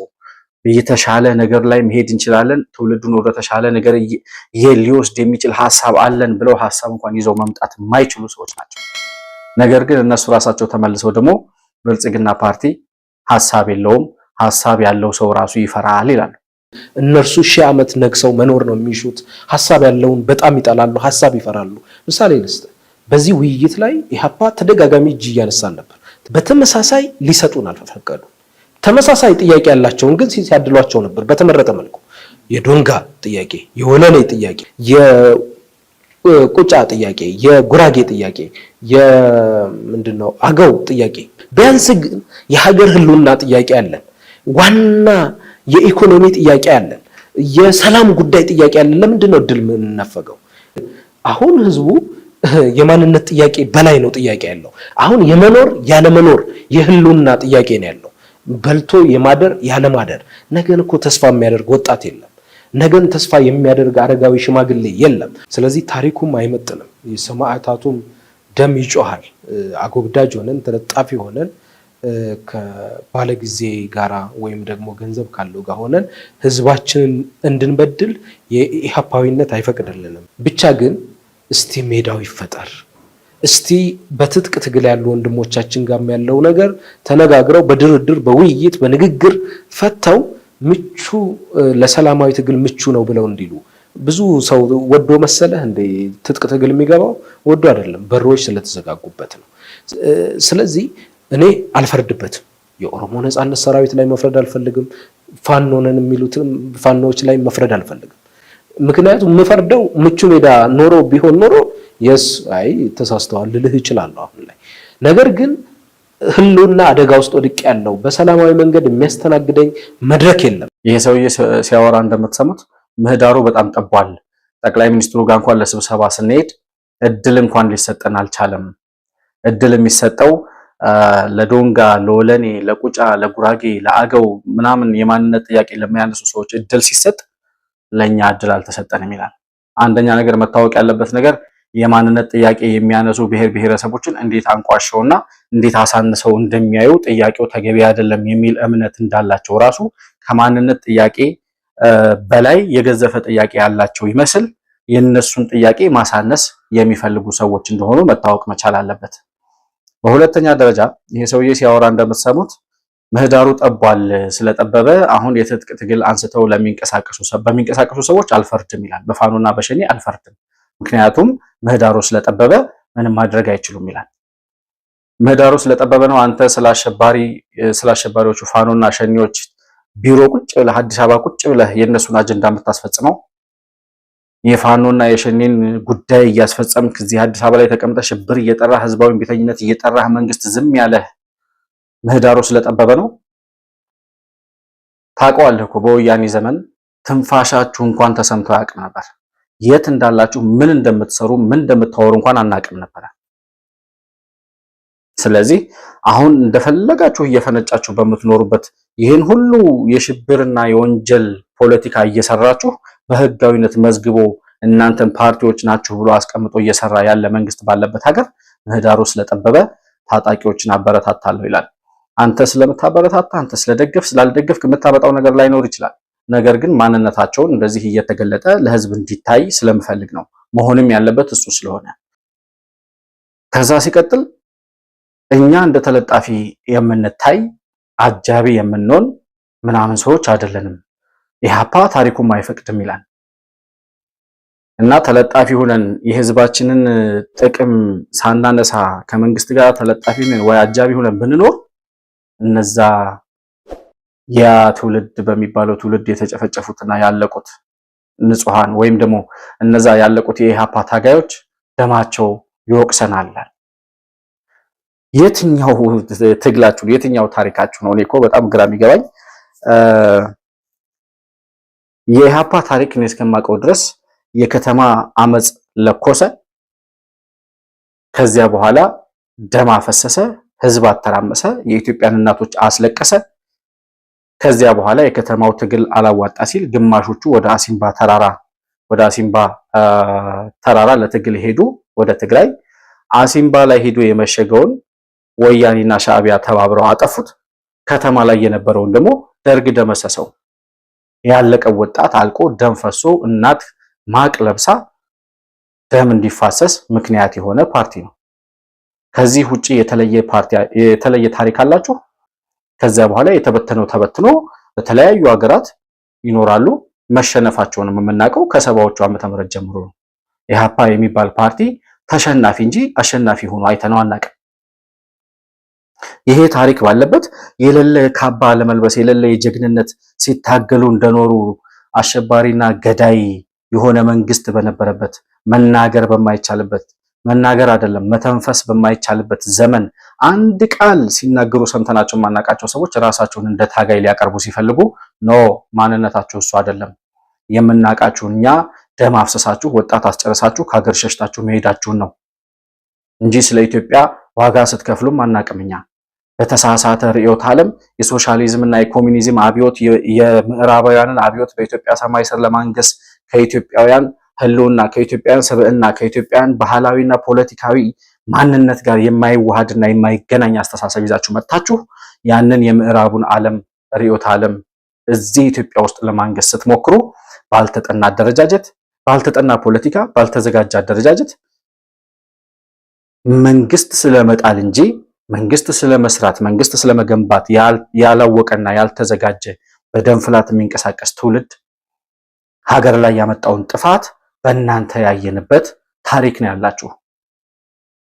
የተሻለ ነገር ላይ መሄድ እንችላለን ትውልዱን ወደ ተሻለ ነገር ሊወስድ የሚችል ሐሳብ አለን ብለው ሐሳብ እንኳን ይዘው መምጣት የማይችሉ ሰዎች ናቸው። ነገር ግን እነሱ ራሳቸው ተመልሰው ደግሞ ብልጽግና ፓርቲ ሐሳብ የለውም ሐሳብ ያለው ሰው ራሱ ይፈራል ይላሉ። እነርሱ 1000 ዓመት ነግሰው መኖር ነው የሚሹት። ሐሳብ ያለውን በጣም ይጠላሉ፣ ሐሳብ ይፈራሉ። ምሳሌ ልስጥ። በዚህ ውይይት ላይ ኢህአፓ ተደጋጋሚ እጅ እያነሳን ነበር። በተመሳሳይ ሊሰጡን አልፈቀዱ። ተመሳሳይ ጥያቄ ያላቸውን ግን ሲያድሏቸው ነበር በተመረጠ መልኩ። የዶንጋ ጥያቄ፣ የወለኔ ጥያቄ፣ የቁጫ ጥያቄ፣ የጉራጌ ጥያቄ፣ የምንድነው አገው ጥያቄ፣ ቢያንስ ግን የሀገር ህልውና ጥያቄ አለን። ዋና የኢኮኖሚ ጥያቄ አለን። የሰላም ጉዳይ ጥያቄ አለን። ለምንድን ነው እድል የምንነፈገው? አሁን ህዝቡ የማንነት ጥያቄ በላይ ነው ጥያቄ ያለው። አሁን የመኖር ያለመኖር የህልውና ጥያቄ ነው ያለው። በልቶ የማደር ያለማደር። ነገን እኮ ተስፋ የሚያደርግ ወጣት የለም። ነገን ተስፋ የሚያደርግ አረጋዊ ሽማግሌ የለም። ስለዚህ ታሪኩም አይመጥንም። የሰማዕታቱም ደም ይጮሃል። አጎብዳጅ ሆነን ተለጣፊ ሆነን ከባለጊዜ ጋራ ወይም ደግሞ ገንዘብ ካለው ጋር ሆነን ህዝባችንን እንድንበድል የኢሃፓዊነት አይፈቅድልንም። ብቻ ግን እስቲ ሜዳው ይፈጠር። እስቲ በትጥቅ ትግል ያሉ ወንድሞቻችን ጋር ያለው ነገር ተነጋግረው በድርድር በውይይት በንግግር ፈተው ምቹ ለሰላማዊ ትግል ምቹ ነው ብለው እንዲሉ። ብዙ ሰው ወዶ መሰለህ እንደ ትጥቅ ትግል የሚገባው ወዶ አይደለም፣ በሮች ስለተዘጋጉበት ነው። ስለዚህ እኔ አልፈርድበትም። የኦሮሞ ነጻነት ሰራዊት ላይ መፍረድ አልፈልግም። ፋኖነን የሚሉትም ፋኖዎች ላይ መፍረድ አልፈልግም። ምክንያቱም የምፈርደው ምቹ ሜዳ ኖሮ ቢሆን ኖሮ የስ አይ ተሳስተዋል ልልህ እችላለሁ አሁን ላይ። ነገር ግን ህልውና አደጋ ውስጥ ወድቄ ያለው በሰላማዊ መንገድ የሚያስተናግደኝ መድረክ የለም። ይሄ ሰውዬ ሲያወራ እንደምትሰሙት ምህዳሩ በጣም ጠቧል። ጠቅላይ ሚኒስትሩ ጋር እንኳን ለስብሰባ ስንሄድ እድል እንኳን ሊሰጠን አልቻለም። እድል የሚሰጠው ለዶንጋ፣ ለወለኔ፣ ለቁጫ፣ ለጉራጌ፣ ለአገው ምናምን የማንነት ጥያቄ ለሚያነሱ ሰዎች እድል ሲሰጥ ለኛ እድል አልተሰጠንም ይላል። አንደኛ ነገር መታወቅ ያለበት ነገር የማንነት ጥያቄ የሚያነሱ ብሔር ብሔረሰቦችን እንዴት አንቋሸውና እንዴት አሳንሰው እንደሚያዩ ጥያቄው ተገቢ አይደለም የሚል እምነት እንዳላቸው ራሱ ከማንነት ጥያቄ በላይ የገዘፈ ጥያቄ ያላቸው ይመስል የነሱን ጥያቄ ማሳነስ የሚፈልጉ ሰዎች እንደሆኑ መታወቅ መቻል አለበት። በሁለተኛ ደረጃ ይሄ ሰውዬ ሲያወራ እንደምትሰሙት ምህዳሩ ጠቧል። ስለጠበበ አሁን የትጥቅ ትግል አንስተው በሚንቀሳቀሱ ሰዎች አልፈርድም ይላል። በፋኖና በሸኔ አልፈርድም፣ ምክንያቱም ምህዳሩ ስለጠበበ ምንም ማድረግ አይችሉም ይላል። ምህዳሩ ስለጠበበ ነው አንተ ስላሸባሪዎቹ ፋኖና ሸኔዎች ቢሮ ቁጭ ብለህ አዲስ አበባ ቁጭ ብለህ የእነሱን አጀንዳ የምታስፈጽመው? የፋኖና የሸኔን ጉዳይ እያስፈጸምክ እዚህ አዲስ አበባ ላይ ተቀምጠህ ሽብር እየጠራህ ህዝባዊ ቤተኝነት እየጠራህ መንግስት ዝም ያለህ ምህዳሩ ስለጠበበ ነው? ታውቀዋለህ እኮ በወያኔ ዘመን ትንፋሻችሁ እንኳን ተሰምቶ አያውቅም ነበር። የት እንዳላችሁ ምን እንደምትሰሩ ምን እንደምታወሩ እንኳን አናውቅም ነበር። ስለዚህ አሁን እንደፈለጋችሁ እየፈነጫችሁ በምትኖሩበት ይህን ሁሉ የሽብርና የወንጀል ፖለቲካ እየሰራችሁ በህጋዊነት መዝግቦ እናንተን ፓርቲዎች ናችሁ ብሎ አስቀምጦ እየሰራ ያለ መንግስት ባለበት ሀገር ምህዳሩ ስለጠበበ ታጣቂዎችን አበረታታለሁ ይላል። አንተ ስለምታበረታታ አንተ ስለደገፍ ስላልደገፍክ የምታመጣው ነገር ላይኖር ይችላል። ነገር ግን ማንነታቸውን እንደዚህ እየተገለጠ ለህዝብ እንዲታይ ስለምፈልግ ነው። መሆንም ያለበት እሱ ስለሆነ ከዛ ሲቀጥል እኛ እንደ ተለጣፊ የምንታይ አጃቢ የምንሆን ምናምን ሰዎች አይደለንም። ኢህአፓ ታሪኩም አይፈቅድም ይላል እና ተለጣፊ ሆነን የህዝባችንን ጥቅም ሳናነሳ ከመንግስት ጋር ተለጣፊ ነን ወይ አጃቢ ሆነን ብንኖር እነዛ ያ ትውልድ በሚባለው ትውልድ የተጨፈጨፉትና ያለቁት ንጹሃን ወይም ደግሞ እነዛ ያለቁት የኢህአፓ ታጋዮች ደማቸው ይወቅሰናል። የትኛው ትግላችሁ የትኛው ታሪካችሁ ነው? እኔ እኮ በጣም ግራ የሚገባኝ የኢህአፓ ታሪክ እኔ እስከማውቀው ድረስ የከተማ አመጽ ለኮሰ፣ ከዚያ በኋላ ደም አፈሰሰ፣ ህዝብ አተራመሰ፣ የኢትዮጵያን እናቶች አስለቀሰ። ከዚያ በኋላ የከተማው ትግል አላዋጣ ሲል ግማሾቹ ወደ አሲምባ ተራራ ለትግል ሄዱ፣ ወደ ትግራይ። አሲምባ ላይ ሄዶ የመሸገውን ወያኔና ሻዕቢያ ተባብረው አጠፉት። ከተማ ላይ የነበረውን ደግሞ ደርግ ደመሰሰው። ያለቀው ወጣት አልቆ ደም ፈሶ እናት ማቅ ለብሳ ደም እንዲፋሰስ ምክንያት የሆነ ፓርቲ ነው። ከዚህ ውጪ የተለየ ታሪክ አላችሁ? ከዚያ በኋላ የተበተነው ተበትኖ በተለያዩ ሀገራት ይኖራሉ። መሸነፋቸውንም የምናውቀው ከ70ዎቹ ዓመተ ምህረት ጀምሮ ነው። ኢህአፓ የሚባል ፓርቲ ተሸናፊ እንጂ አሸናፊ ሆኖ አይተነው አናውቅም። ይሄ ታሪክ ባለበት የሌለ ካባ ለመልበስ የሌለ የጀግንነት ሲታገሉ እንደኖሩ አሸባሪና ገዳይ የሆነ መንግስት በነበረበት መናገር በማይቻልበት መናገር አይደለም መተንፈስ በማይቻልበት ዘመን አንድ ቃል ሲናገሩ ሰምተናቸው ማናቃቸው ሰዎች ራሳቸውን እንደ ታጋይ ሊያቀርቡ ሲፈልጉ ኖ ማንነታችሁ እሱ አይደለም የምናቃችሁ እኛ ደም አፍሰሳችሁ ወጣት አስጨረሳችሁ ከሀገር ሸሽታችሁ መሄዳችሁን ነው እንጂ ስለ ኢትዮጵያ ዋጋ ስትከፍሉም አናቅምኛ። በተሳሳተ ርዕዮተ ዓለም የሶሻሊዝም እና የኮሙኒዝም አብዮት የምዕራባውያንን አብዮት በኢትዮጵያ ሰማይ ስር ለማንገስ ከኢትዮጵያውያን ህልውና ከኢትዮጵያውያን ሰብዕና ከኢትዮጵያውያን ባህላዊና ፖለቲካዊ ማንነት ጋር የማይዋሃድና የማይገናኝ አስተሳሰብ ይዛችሁ መጣችሁ ያንን የምዕራቡን ዓለም ርዕዮተ ዓለም እዚህ ኢትዮጵያ ውስጥ ለማንገስ ስትሞክሩ ባልተጠና አደረጃጀት ባልተጠና ፖለቲካ ባልተዘጋጀ አደረጃጀት መንግስት ስለመጣል እንጂ መንግስት ስለመስራት መንግስት ስለመገንባት ያላወቀና ያልተዘጋጀ በደም ፍላት የሚንቀሳቀስ ትውልድ ሀገር ላይ ያመጣውን ጥፋት በእናንተ ያየንበት ታሪክ ነው ያላችሁ።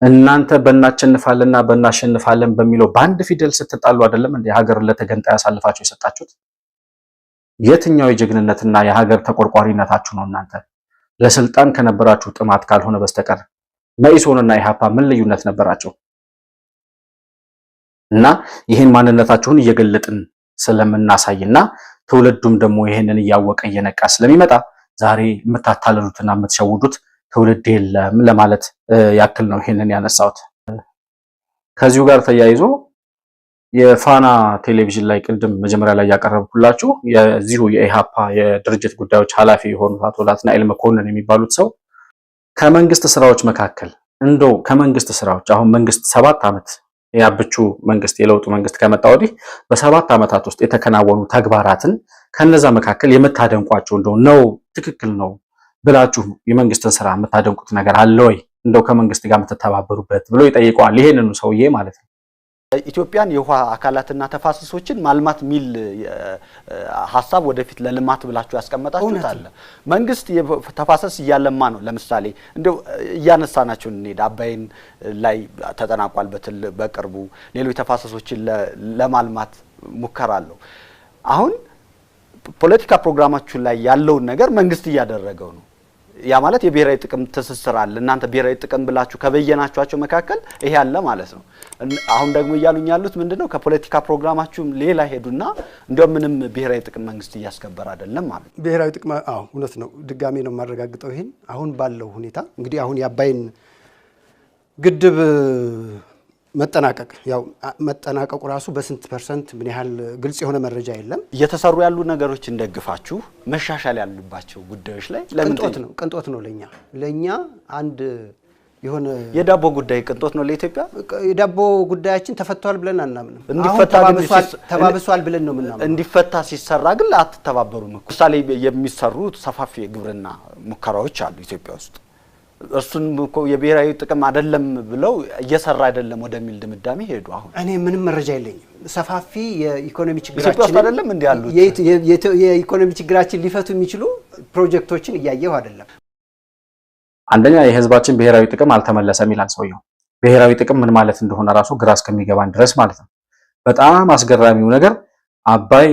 እናንተ በእናቸንፋለንና በእናሸንፋለን በሚለው በአንድ ፊደል ስትጣሉ አይደለም እንደ ሀገር ለተገንጣይ ያሳልፋችሁ የሰጣችሁት? የትኛው የጀግንነትና የሀገር ተቆርቋሪነታችሁ ነው? እናንተ ለስልጣን ከነበራችሁ ጥማት ካልሆነ በስተቀር መኢሶንና ኢሃፓ ምን ልዩነት ነበራቸው? እና ይህን ማንነታችሁን እየገለጥን ስለምናሳይና ትውልዱም ደግሞ ይህንን እያወቀ እየነቃ ስለሚመጣ ዛሬ የምታታለሉትና የምትሸውዱት ትውልድ የለም ለማለት ያክል ነው ይሄንን ያነሳሁት። ከዚሁ ጋር ተያይዞ የፋና ቴሌቪዥን ላይ ቅድም መጀመሪያ ላይ ያቀረብኩላችሁ የዚሁ የኢሃፓ የድርጅት ጉዳዮች ኃላፊ የሆኑት አቶ ናትናኤል መኮንን የሚባሉት ሰው ከመንግስት ስራዎች መካከል እንደው ከመንግስት ስራዎች አሁን መንግስት 7 ዓመት ያብቹ መንግስት የለውጡ መንግስት ከመጣ ወዲህ በ7 ዓመታት ውስጥ የተከናወኑ ተግባራትን ከነዛ መካከል የምታደንቋቸው እንደው ነው ትክክል ነው ብላችሁ የመንግስትን ስራ የምታደንቁት ነገር አለ ወይ? እንደው ከመንግስት ጋር የምትተባበሩበት ብሎ ይጠይቀዋል። ይሄንኑ ሰውዬ ማለት ነው። ኢትዮጵያን የውሃ አካላትና ተፋሰሶችን ማልማት ሚል ሐሳብ ወደፊት ለልማት ብላችሁ ያስቀመጣችሁት አለ። መንግስት ተፋሰስ እያለማ ነው። ለምሳሌ እንደው እያነሳናቸው እንሄድ አባይን ላይ ተጠናቋል በቅርቡ ሌሎች ተፋሰሶችን ለማልማት ሙከራ አለው። አሁን ፖለቲካ ፕሮግራማችሁ ላይ ያለውን ነገር መንግስት እያደረገው ነው። ያ ማለት የብሔራዊ ጥቅም ትስስር አለ። እናንተ ብሔራዊ ጥቅም ብላችሁ ከበየናችኋቸው መካከል ይሄ አለ ማለት ነው። አሁን ደግሞ እያሉኝ ያሉት ምንድነው ከፖለቲካ ፕሮግራማችሁም ሌላ ሄዱና እንደው ምንም ብሔራዊ ጥቅም መንግስት እያስከበረ አይደለም ማለት ነው። ብሔራዊ ጥቅም እውነት ነው። ድጋሜ ነው የማረጋግጠው ይሄን አሁን ባለው ሁኔታ እንግዲህ አሁን የአባይን ግድብ መጠናቀቅ ያው መጠናቀቁ ራሱ በስንት ፐርሰንት ምን ያህል ግልጽ የሆነ መረጃ የለም። እየተሰሩ ያሉ ነገሮች እንደግፋችሁ መሻሻል ያሉባቸው ጉዳዮች ላይ ቅንጦት ነው ለኛ አንድ የሆነ የዳቦ ጉዳይ ቅንጦት ነው ለኢትዮጵያ። የዳቦ ጉዳያችን ተፈቷል ብለን አናምንም። ተባብሷል ብለን ነው ምናምን እንዲፈታ ሲሰራ ግን አትተባበሩም። ምሳሌ የሚሰሩ ሰፋፊ ግብርና ሙከራዎች አሉ ኢትዮጵያ ውስጥ። እርሱን እኮ የብሔራዊ ጥቅም አይደለም ብለው እየሰራ አይደለም ወደሚል ድምዳሜ ሄዱ። አሁን እኔ ምንም መረጃ የለኝም። ሰፋፊ የኢኮኖሚ ችግራችን ኢትዮጵያ ውስጥ አይደለም እንዴ ያሉት የኢኮኖሚ ችግራችን ሊፈቱ የሚችሉ ፕሮጀክቶችን እያየሁ አይደለም። አንደኛ የህዝባችን ብሔራዊ ጥቅም አልተመለሰም ይላል ሰውየው። ብሔራዊ ጥቅም ምን ማለት እንደሆነ ራሱ ግራ እስከሚገባን ድረስ ማለት ነው። በጣም አስገራሚው ነገር አባይ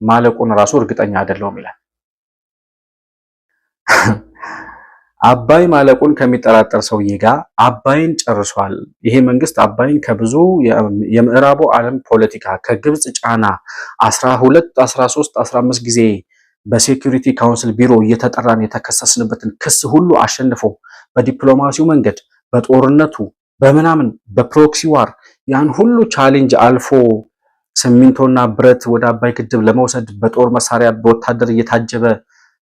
ማለቁን ራሱ እርግጠኛ አይደለሁም ይላል። አባይ ማለቁን ከሚጠራጠር ሰውዬ ጋር አባይን ጨርሷል። ይሄ መንግስት አባይን ከብዙ የምዕራቡ ዓለም ፖለቲካ ከግብጽ ጫና 12 13 15 ጊዜ በሴኩሪቲ ካውንስል ቢሮ እየተጠራን የተከሰስንበትን ክስ ሁሉ አሸንፎ በዲፕሎማሲው መንገድ በጦርነቱ በምናምን በፕሮክሲ ዋር ያን ሁሉ ቻሌንጅ አልፎ ሲሚንቶና ብረት ወደ አባይ ግድብ ለመውሰድ በጦር መሳሪያ በወታደር እየታጀበ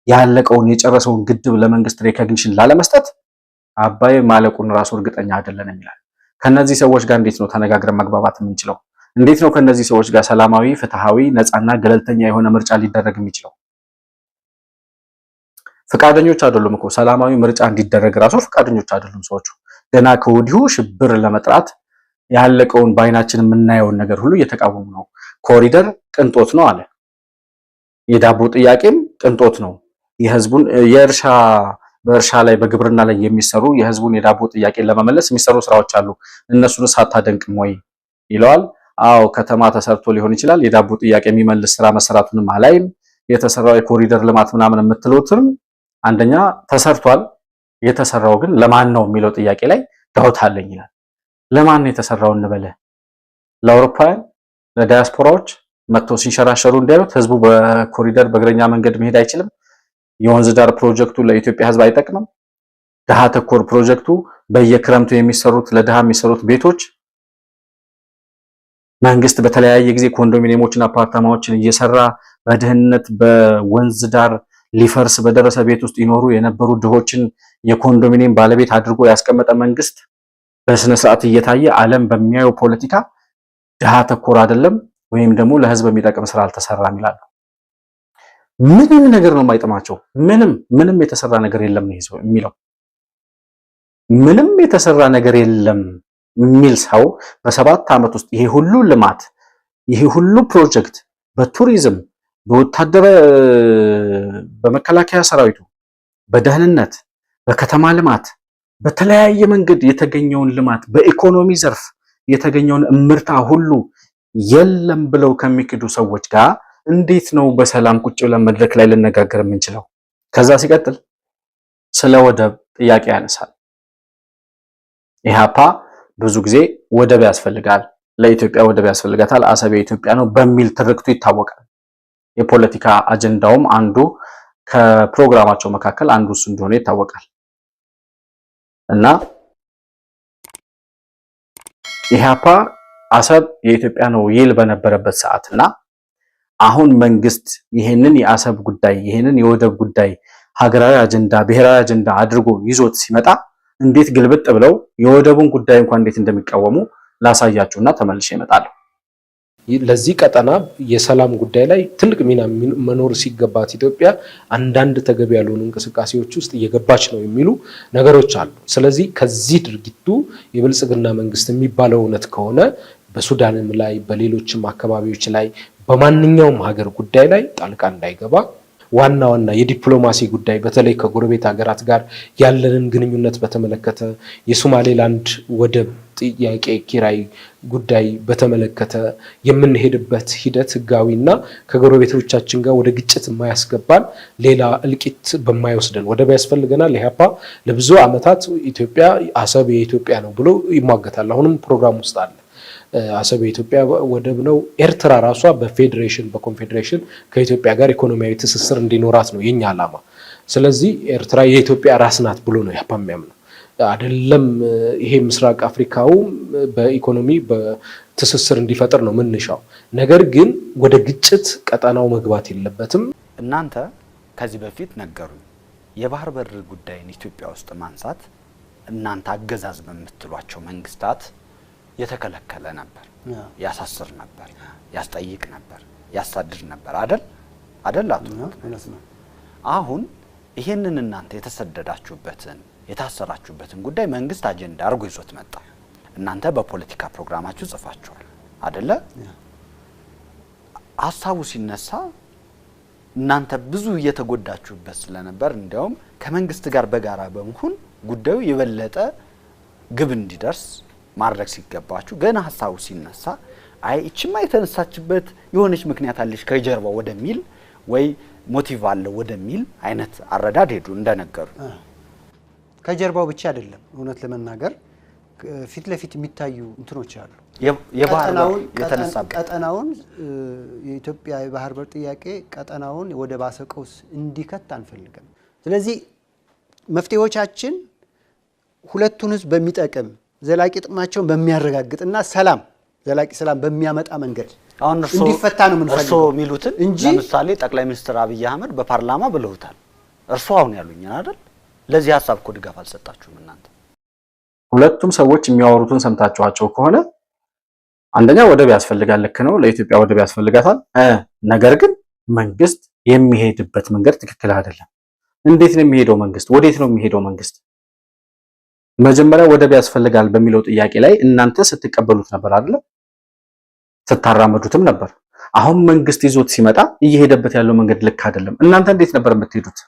ያለቀውን የጨረሰውን ግድብ ለመንግስት ሪኮግኒሽን ላለመስጠት አባይ ማለቁን ራሱ እርግጠኛ አይደለንም ይላል። ከነዚህ ሰዎች ጋር እንዴት ነው ተነጋግረን መግባባት የምንችለው? እንዴት ነው ከነዚህ ሰዎች ጋር ሰላማዊ፣ ፍትሃዊ፣ ነፃና ገለልተኛ የሆነ ምርጫ ሊደረግ የሚችለው? ፍቃደኞች አይደሉም እኮ ሰላማዊ ምርጫ እንዲደረግ ራሱ ፍቃደኞች አይደሉም ሰዎቹ። ገና ከወዲሁ ሽብር ለመጥራት ያለቀውን በአይናችን የምናየውን ነገር ሁሉ እየተቃወሙ ነው። ኮሪደር ቅንጦት ነው አለ። የዳቦ ጥያቄም ቅንጦት ነው። የህዝቡን በእርሻ ላይ በግብርና ላይ የሚሰሩ የህዝቡን የዳቦ ጥያቄ ለመመለስ የሚሰሩ ስራዎች አሉ። እነሱን ሳታደንቅም ወይ ይለዋል። አዎ ከተማ ተሰርቶ ሊሆን ይችላል። የዳቦ ጥያቄ የሚመልስ ስራ መሰራቱንም አላይም። የተሰራው የኮሪደር ልማት ምናምን የምትሉትም አንደኛ ተሰርቷል። የተሰራው ግን ለማን ነው የሚለው ጥያቄ ላይ ዳውት አለኝ ይላል። ለማን ነው የተሰራው እንበለ? ለአውሮፓውያን ለዳያስፖራዎች መጥተው ሲንሸራሸሩ እንዲያዩት ህዝቡ በኮሪደር በእግረኛ መንገድ መሄድ አይችልም? የወንዝ ዳር ፕሮጀክቱ ለኢትዮጵያ ህዝብ አይጠቅምም? ድሃ ተኮር ፕሮጀክቱ በየክረምቱ የሚሰሩት ለድሃ የሚሰሩት ቤቶች መንግስት በተለያየ ጊዜ ኮንዶሚኒየሞችን አፓርታማዎችን እየሰራ በድህነት በወንዝ ዳር ሊፈርስ በደረሰ ቤት ውስጥ ይኖሩ የነበሩ ድሆችን የኮንዶሚኒየም ባለቤት አድርጎ ያስቀመጠ መንግስት በስነ ስርዓት እየታየ ዓለም በሚያየው ፖለቲካ ድሃ ተኮር አይደለም ወይም ደግሞ ለህዝብ የሚጠቅም ስራ አልተሰራም ይላሉ። ምንም ነገር ነው የማይጠማቸው። ምንም የተሰራ ነገር የለም ነው የሚለው። ምንም የተሰራ ነገር የለም የሚል ሰው በ7 ዓመት ውስጥ ይሄ ሁሉ ልማት ይሄ ሁሉ ፕሮጀክት በቱሪዝም በወታደር በመከላከያ ሰራዊቱ በደህንነት በከተማ ልማት በተለያየ መንገድ የተገኘውን ልማት በኢኮኖሚ ዘርፍ የተገኘውን እምርታ ሁሉ የለም ብለው ከሚክዱ ሰዎች ጋር እንዴት ነው በሰላም ቁጭ ብለን መድረክ ላይ ልነጋገር የምንችለው? ከዛ ሲቀጥል ስለ ወደብ ጥያቄ ያነሳል። ኢህአፓ ብዙ ጊዜ ወደብ ያስፈልጋል፣ ለኢትዮጵያ ወደብ ያስፈልጋታል፣ አሰብ የኢትዮጵያ ነው በሚል ትርክቱ ይታወቃል። የፖለቲካ አጀንዳውም አንዱ ከፕሮግራማቸው መካከል አንዱ እሱ እንደሆነ ይታወቃል። እና ኢህአፓ አሰብ የኢትዮጵያ ነው ይል በነበረበት ሰዓትና አሁን መንግስት ይሄንን የአሰብ ጉዳይ ይሄንን የወደብ ጉዳይ ሀገራዊ አጀንዳ ብሔራዊ አጀንዳ አድርጎ ይዞት ሲመጣ እንዴት ግልብጥ ብለው የወደቡን ጉዳይ እንኳን እንዴት እንደሚቃወሙ ላሳያችሁና ተመልሼ እመጣለሁ። ለዚህ ቀጠና የሰላም ጉዳይ ላይ ትልቅ ሚና መኖር ሲገባት ኢትዮጵያ አንዳንድ ተገቢ ያልሆኑ እንቅስቃሴዎች ውስጥ እየገባች ነው የሚሉ ነገሮች አሉ። ስለዚህ ከዚህ ድርጊቱ የብልጽግና መንግስት የሚባለው እውነት ከሆነ በሱዳንም ላይ በሌሎችም አካባቢዎች ላይ በማንኛውም ሀገር ጉዳይ ላይ ጣልቃ እንዳይገባ ዋና የዲፕሎማሲ ጉዳይ በተለይ ከጎረቤት ሀገራት ጋር ያለንን ግንኙነት በተመለከተ የሶማሌላንድ ወደብ ጥያቄ ኪራይ ጉዳይ በተመለከተ የምንሄድበት ሂደት ህጋዊና ከጎረቤቶቻችን ጋር ወደ ግጭት የማያስገባን ሌላ እልቂት በማይወስደን ወደብ ያስፈልገናል። ኢህአፓ ለብዙ ዓመታት ኢትዮጵያ አሰብ የኢትዮጵያ ነው ብሎ ይሟገታል። አሁንም ፕሮግራም ውስጥ አለ። አሰብ የኢትዮጵያ ወደብ ነው። ኤርትራ ራሷ በፌዴሬሽን በኮንፌዴሬሽን ከኢትዮጵያ ጋር ኢኮኖሚያዊ ትስስር እንዲኖራት ነው የኛ ዓላማ። ስለዚህ ኤርትራ የኢትዮጵያ ራስ ናት ብሎ ነው ኢህአፓ የሚያምነው። አይደለም ይሄ ምስራቅ አፍሪካው በኢኮኖሚ በትስስር እንዲፈጠር ነው ምንሻው። ነገር ግን ወደ ግጭት ቀጠናው መግባት የለበትም። እናንተ ከዚህ በፊት ነገሩኝ የባህር በር ጉዳይን ኢትዮጵያ ውስጥ ማንሳት እናንተ አገዛዝ በምትሏቸው መንግስታት የተከለከለ ነበር፣ ያሳስር ነበር፣ ያስጠይቅ ነበር፣ ያሳድር ነበር አይደል? አሁን ይሄንን እናንተ የተሰደዳችሁበትን የታሰራችሁበትን ጉዳይ መንግስት አጀንዳ አድርጎ ይዞት መጣ። እናንተ በፖለቲካ ፕሮግራማችሁ ጽፋችኋል አይደለ? ሐሳቡ ሲነሳ እናንተ ብዙ እየተጎዳችሁበት ስለነበር እንዲያውም ከመንግስት ጋር በጋራ በመሆን ጉዳዩ የበለጠ ግብ እንዲደርስ ማድረግ ሲገባችሁ ገና ሐሳቡ ሲነሳ አይ እቺማ የተነሳችበት የሆነች ምክንያት አለሽ ከጀርባው ወደሚል ወይ ሞቲቭ አለ ወደሚል አይነት አረዳድ ሄዱ እንደነገሩ። ከጀርባው ብቻ አይደለም እውነት ለመናገር ፊት ለፊት የሚታዩ እንትኖች አሉ። የባህር የተነሳበት ቀጠናውን የኢትዮጵያ የባህር በር ጥያቄ ቀጠናውን ወደ ባሰ ቀውስ እንዲከት አንፈልግም። ስለዚህ መፍትሄዎቻችን ሁለቱን ህዝብ በሚጠቅም ዘላቂ ጥቅማቸውን በሚያረጋግጥና ሰላም ዘላቂ ሰላም በሚያመጣ መንገድ እንዲፈታ ነው የምንፈልገው። እርሶ የሚሉትን ለምሳሌ ጠቅላይ ሚኒስትር አብይ አህመድ በፓርላማ ብለውታል። እርሶ አሁን ያሉኝን አይደል? ለዚህ ሐሳብ እኮ ድጋፍ አልሰጣችሁም እናንተ። ሁለቱም ሰዎች የሚያወሩትን ሰምታችኋቸው ከሆነ አንደኛ ወደብ ያስፈልጋል፣ ልክ ነው፣ ለኢትዮጵያ ወደብ ያስፈልጋታል። ነገር ግን መንግስት የሚሄድበት መንገድ ትክክል አይደለም። እንዴት ነው የሚሄደው መንግስት? ወዴት ነው የሚሄደው መንግስት? መጀመሪያ ወደብ ያስፈልጋል በሚለው ጥያቄ ላይ እናንተ ስትቀበሉት ነበር አይደል? ስታራመዱትም ነበር። አሁን መንግስት ይዞት ሲመጣ እየሄደበት ያለው መንገድ ልክ አይደለም። እናንተ እንዴት ነበር የምትሄዱት?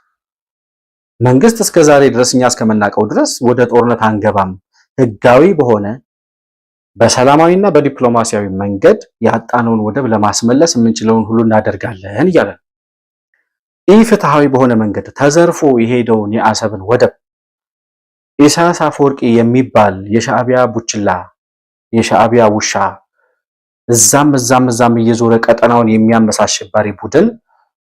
መንግስት እስከዛሬ ድረስ እኛ እስከመናቀው ድረስ ወደ ጦርነት አንገባም፣ ህጋዊ በሆነ በሰላማዊና በዲፕሎማሲያዊ መንገድ ያጣነውን ወደብ ለማስመለስ የምንችለውን ሁሉ እናደርጋለን እያለ ነው። ኢፍትሃዊ በሆነ መንገድ ተዘርፎ የሄደውን የአሰብን ወደብ ኢሳያስ አፈወርቂ የሚባል የሻዕቢያ ቡችላ የሻዕቢያ ውሻ እዛም እየዞረ ቀጠናውን የሚያመሳሽ አሸባሪ ቡድን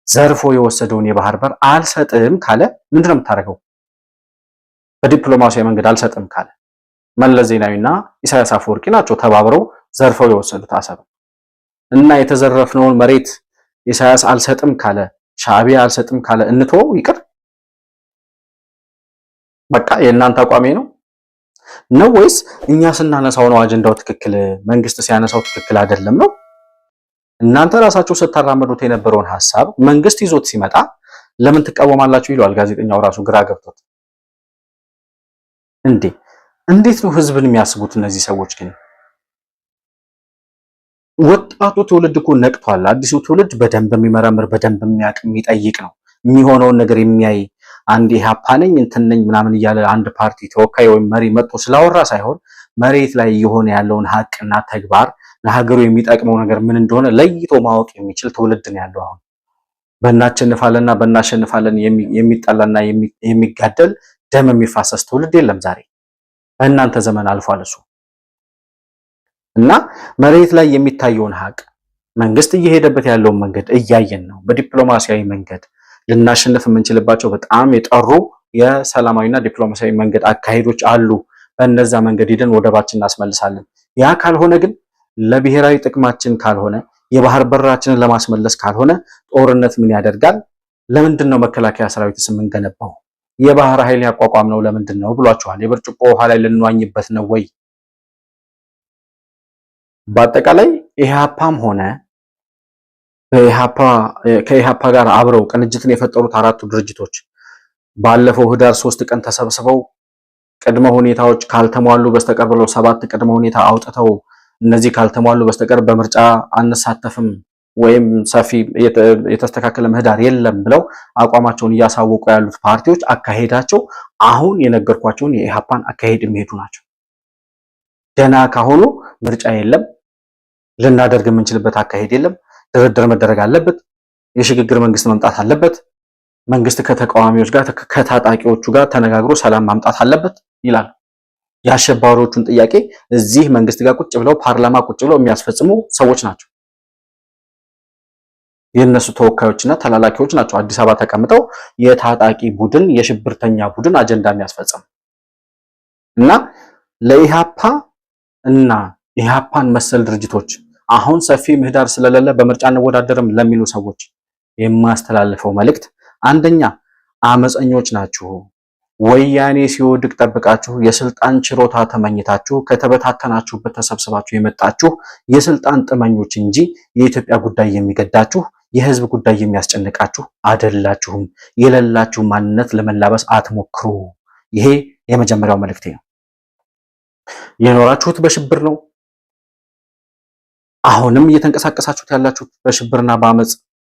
ዘርፎ የወሰደውን የባህር በር አልሰጥም ካለ ምንድነው የምታደርገው? በዲፕሎማሲያዊ መንገድ አልሰጥም ካለ መለስ ዜናዊና ኢሳያስ አፈወርቂ ናቸው ተባብረው ዘርፈው የወሰዱት አሰብ እና የተዘረፍነውን መሬት ኢሳያስ አልሰጥም ካለ ሻዕቢያ አልሰጥም ካለ እንተወው ይቅር። በቃ የእናንተ አቋሜ ነው ወይስ እኛ ስናነሳው ነው አጀንዳው ትክክል መንግስት ሲያነሳው ትክክል አይደለም ነው? እናንተ ራሳችሁ ስታራመዱት የነበረውን ሐሳብ መንግስት ይዞት ሲመጣ ለምን ትቃወማላችሁ ይሏል ጋዜጠኛው ራሱ ግራ ገብቶት። እንዴት ነው ህዝብን የሚያስቡት እነዚህ ሰዎች? ግን ወጣቱ ትውልድ እኮ ነቅቷል። አዲሱ ትውልድ በደንብ የሚመረምር በደንብ የሚያውቅ የሚጠይቅ ነው የሚሆነውን ነገር የሚያይ አንድ ኢህአፓ ነኝ እንትን ነኝ ምናምን እያለ አንድ ፓርቲ ተወካይ ወይም መሪ መጥቶ ስላወራ ሳይሆን መሬት ላይ የሆነ ያለውን ሀቅና ተግባር ለሀገሩ የሚጠቅመው ነገር ምን እንደሆነ ለይቶ ማወቅ የሚችል ትውልድ ነው ያለው። አሁን በእናሸንፋለንና በእናሸንፋለን የሚጣላና የሚጋደል ደም የሚፋሰስ ትውልድ የለም ዛሬ። በእናንተ ዘመን አልፏል እሱ እና መሬት ላይ የሚታየውን ሀቅ መንግስት እየሄደበት ያለውን መንገድ እያየን ነው። በዲፕሎማሲያዊ መንገድ ልናሸንፍ የምንችልባቸው በጣም የጠሩ የሰላማዊና ዲፕሎማሲያዊ መንገድ አካሄዶች አሉ። በእነዛ መንገድ ሄደን ወደባችን እናስመልሳለን። ያ ካልሆነ ግን ለብሔራዊ ጥቅማችን ካልሆነ የባህር በራችንን ለማስመለስ ካልሆነ ጦርነት ምን ያደርጋል? ለምንድን ነው መከላከያ ሰራዊትስ የምንገነባው? የባህር ኃይል ያቋቋም ነው ለምንድን ነው ብሏቸዋል። የብርጭቆ ውሃ ላይ ልንዋኝበት ነው ወይ? በአጠቃላይ ኢህአፓም ሆነ ከኢህአፓ ጋር አብረው ቅንጅትን የፈጠሩት አራቱ ድርጅቶች ባለፈው ህዳር 3 ቀን ተሰብስበው ቅድመ ሁኔታዎች ካልተሟሉ በስተቀር ብለው 7 ቅድመ ሁኔታ አውጥተው እነዚህ ካልተሟሉ በስተቀር በምርጫ አንሳተፍም ወይም ሰፊ የተስተካከለ ምህዳር የለም ብለው አቋማቸውን እያሳወቁ ያሉት ፓርቲዎች አካሄዳቸው አሁን የነገርኳቸውን የኢህአፓን አካሄድ የሚሄዱ ናቸው። ገና ካሁኑ ምርጫ የለም፣ ልናደርግ የምንችልበት አካሄድ የለም፣ ድርድር መደረግ አለበት፣ የሽግግር መንግስት መምጣት አለበት፣ መንግስት ከተቃዋሚዎች ጋር ከታጣቂዎቹ ጋር ተነጋግሮ ሰላም ማምጣት አለበት ይላል። የአሸባሪዎቹን ጥያቄ እዚህ መንግስት ጋር ቁጭ ብለው ፓርላማ ቁጭ ብለው የሚያስፈጽሙ ሰዎች ናቸው። የነሱ ተወካዮችና ተላላኪዎች ናቸው አዲስ አበባ ተቀምጠው የታጣቂ ቡድን የሽብርተኛ ቡድን አጀንዳ የሚያስፈጽሙ እና ለኢህአፓ እና ኢህአፓን መሰል ድርጅቶች አሁን ሰፊ ምህዳር ስለሌለ በምርጫ እንወዳደርም ለሚሉ ሰዎች የማስተላልፈው መልእክት አንደኛ አመፀኞች ናችሁ። ወያኔ ሲወድቅ ጠብቃችሁ የስልጣን ችሮታ ተመኝታችሁ ከተበታተናችሁበት ተሰብስባችሁ የመጣችሁ የስልጣን ጥመኞች እንጂ የኢትዮጵያ ጉዳይ የሚገዳችሁ የህዝብ ጉዳይ የሚያስጨንቃችሁ አይደላችሁም። የሌላችሁ ማንነት ለመላበስ አትሞክሩ። ይሄ የመጀመሪያው መልእክቴ ነው። የኖራችሁት በሽብር ነው። አሁንም እየተንቀሳቀሳችሁት ያላችሁት በሽብርና በአመጽ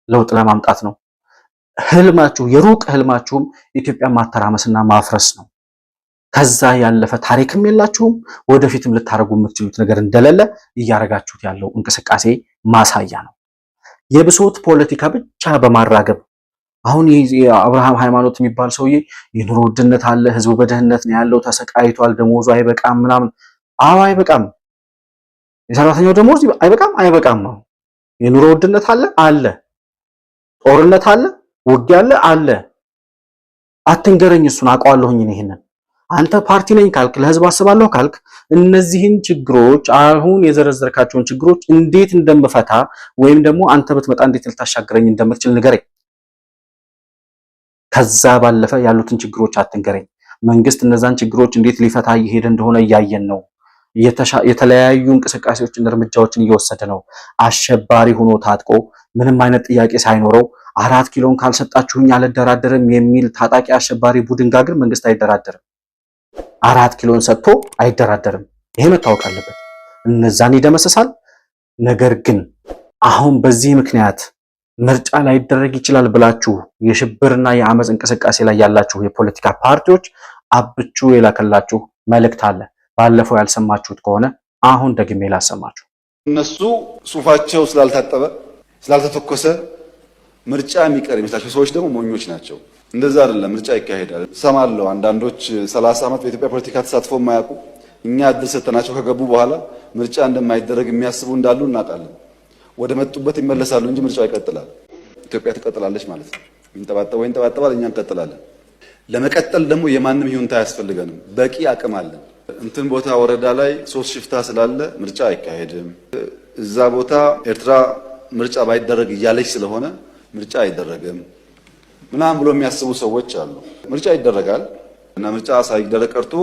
ለውጥ ለማምጣት ነው። ህልማችሁ የሩቅ ህልማችሁም ኢትዮጵያ ማተራመስና ማፍረስ ነው። ከዛ ያለፈ ታሪክም የላችሁም። ወደፊትም ልታረጉ የምትችሉት ነገር እንደሌለ እያረጋችሁት ያለው እንቅስቃሴ ማሳያ ነው። የብሶት ፖለቲካ ብቻ በማራገብ አሁን የአብርሃም ሃይማኖት የሚባል ሰውዬ የኑሮ ውድነት አለ፣ ህዝቡ በድህነት ነው ያለው፣ ተሰቃይቷል፣ ደሞዙ አይበቃም ምናምን። አዎ አይበቃም። የሰራተኛው ደሞዝ አይበቃም ነው። የኑሮ ውድነት አለ፣ ጦርነት አለ፣ ውጊያ አለ። አትንገረኝ፣ እሱን አውቀዋለሁኝ ይሄንን። አንተ ፓርቲ ነኝ ካልክ ለህዝብ አስባለሁ ካልክ እነዚህን ችግሮች አሁን የዘረዘርካቸውን ችግሮች እንዴት እንደምፈታ ወይም ደግሞ አንተ ብትመጣ እንዴት ልታሻግረኝ እንደምትችል ንገረኝ። ከዛ ባለፈ ያሉትን ችግሮች አትንገረኝ። መንግስት እነዛን ችግሮች እንዴት ሊፈታ እየሄደ እንደሆነ እያየን ነው። የተለያዩ እንቅስቃሴዎችን እርምጃዎችን እየወሰደ ነው። አሸባሪ ሆኖ ታጥቆ ምንም አይነት ጥያቄ ሳይኖረው 4 ኪሎን ካልሰጣችሁኝ አልደራደርም የሚል ታጣቂ አሸባሪ ቡድን ጋር ግን መንግስት አይደራደርም። 4 ኪሎን ሰጥቶ አይደራደርም። ይሄ መታወቅ አለበት። እነዛን ይደመስሳል። ነገር ግን አሁን በዚህ ምክንያት ምርጫ ላይደረግ ይችላል ብላችሁ የሽብርና የአመጽ እንቅስቃሴ ላይ ያላችሁ የፖለቲካ ፓርቲዎች አብቹ የላከላችሁ መልእክት አለ። ባለፈው ያልሰማችሁት ከሆነ አሁን ደግሜ ላሰማችሁ። እነሱ ሱፋቸው ስላልታጠበ ስላልተተኮሰ ምርጫ የሚቀር የሚመስላቸው ሰዎች ደግሞ ሞኞች ናቸው። እንደዛ አይደለም። ምርጫ ይካሄዳል። ሰማለሁ አንዳንዶች 30 ዓመት በኢትዮጵያ ፖለቲካ ተሳትፎ የማያውቁ እኛ እድል ሰጠናቸው ከገቡ በኋላ ምርጫ እንደማይደረግ የሚያስቡ እንዳሉ እናውቃለን። ወደ መጡበት ይመለሳሉ እንጂ ምርጫው ይቀጥላል። ኢትዮጵያ ትቀጥላለች ማለት ነው። ይንጠባጠባል፣ እኛ እንቀጥላለን። ለመቀጠል ደግሞ የማንም ይሁንታ አያስፈልገንም። በቂ አቅም አለን። እንትን ቦታ ወረዳ ላይ 3 ሽፍታ ስላለ ምርጫ አይካሄድም። እዛ ቦታ ኤርትራ ምርጫ ባይደረግ እያለች ስለሆነ ምርጫ አይደረግም ምናምን ብሎ የሚያስቡ ሰዎች አሉ። ምርጫ ይደረጋል እና ምርጫ ሳይደረግ ቀርቶ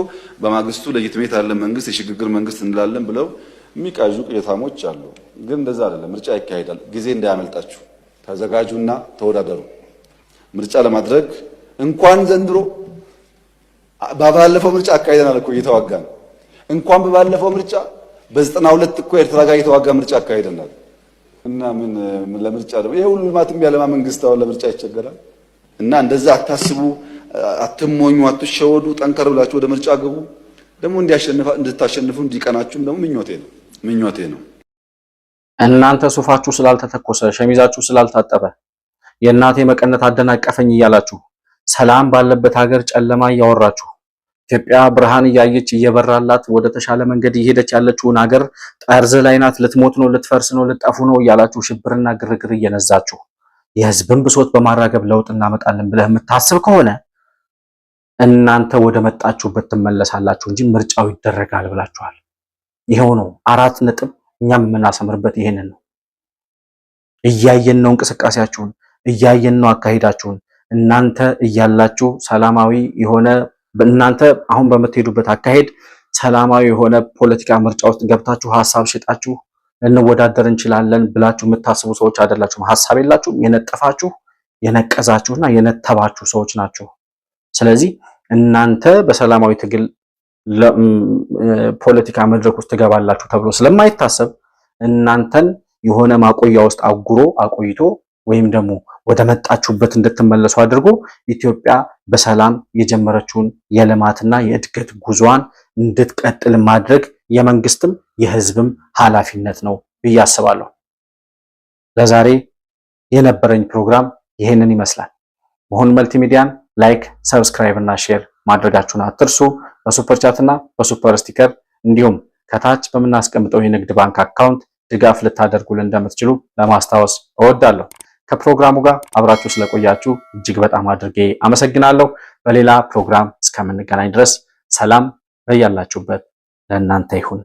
በማግስቱ ለጅትሜት ያለ መንግስት የሽግግር መንግስት እንላለን ብለው የሚቃዡ ቅዠታሞች አሉ። ግን እንደዛ አይደለም። ምርጫ ይካሄዳል። ጊዜ እንዳያመልጣችሁ ተዘጋጁና ተወዳደሩ። ምርጫ ለማድረግ እንኳን ዘንድሮ ባለፈው ምርጫ አካሄደናል እኮ እየተዋጋን እንኳን በባለፈው ምርጫ በ92 እኮ ኤርትራ ጋር እየተዋጋ ምርጫ አካሄደናል። እና ምን ለምርጫ ደግሞ ይሄ ሁሉ ልማትም ያለማ መንግስት አሁን ለምርጫ ይቸገራል። እና እንደዛ አታስቡ፣ አትሞኙ፣ አትሸወዱ። ጠንከር ብላችሁ ወደ ምርጫ ግቡ። ደግሞ እንድታሸንፉ እንዲቀናችሁም ደግሞ ምኞቴ ነው። እናንተ ሱፋችሁ ስላልተተኮሰ ሸሚዛችሁ ስላልታጠበ የእናቴ መቀነት አደናቀፈኝ እያላችሁ ሰላም ባለበት ሀገር ጨለማ እያወራችሁ ኢትዮጵያ ብርሃን እያየች እየበራላት ወደ ተሻለ መንገድ እየሄደች ያለችውን ሀገር ጠርዝ ላይ ናት፣ ልትሞት ነው፣ ልትፈርስ ነው፣ ልትጠፉ ነው እያላችሁ ሽብርና ግርግር እየነዛችሁ የህዝብን ብሶት በማራገብ ለውጥ እናመጣለን ብለህ የምታስብ ከሆነ እናንተ ወደ መጣችሁበት ትመለሳላችሁ እንጂ ምርጫው ይደረጋል ብላችኋል። ይሄው ነው 4 ነጥብ። እኛም የምናሰምርበት ይሄንን ነው። እያየን ነው እንቅስቃሴያችሁን፣ እያየን ነው አካሄዳችሁን። እናንተ እያላችሁ ሰላማዊ የሆነ እናንተ አሁን በምትሄዱበት አካሄድ ሰላማዊ የሆነ ፖለቲካ ምርጫ ውስጥ ገብታችሁ ሐሳብ ሽጣችሁ እንወዳደር እንችላለን ብላችሁ የምታስቡ ሰዎች አይደላችሁም። ሐሳብ የላችሁም። የነጠፋችሁ የነቀዛችሁና የነተባችሁ ሰዎች ናችሁ። ስለዚህ እናንተ በሰላማዊ ትግል ፖለቲካ መድረክ ውስጥ ትገባላችሁ ተብሎ ስለማይታሰብ እናንተን የሆነ ማቆያ ውስጥ አቆይቶ ወይም ደግሞ ወደ መጣችሁበት እንድትመለሱ አድርጎ ኢትዮጵያ በሰላም የጀመረችውን የልማትና የእድገት ጉዞዋን እንድትቀጥል ማድረግ የመንግስትም የህዝብም ኃላፊነት ነው ብዬ አስባለሁ። ለዛሬ የነበረኝ ፕሮግራም ይሄንን ይመስላል። መሆን መልቲሚዲያን ላይክ፣ ሰብስክራይብ እና ሼር ማድረጋችሁን አትርሱ። በሱፐር ቻት እና በሱፐር ስቲከር እንዲሁም ከታች በምናስቀምጠው የንግድ ባንክ አካውንት ድጋፍ ልታደርጉልን እንደምትችሉ ለማስታወስ እወዳለሁ። ከፕሮግራሙ ጋር አብራችሁ ስለቆያችሁ እጅግ በጣም አድርጌ አመሰግናለሁ። በሌላ ፕሮግራም እስከምንገናኝ ድረስ ሰላም በያላችሁበት ለእናንተ ይሁን።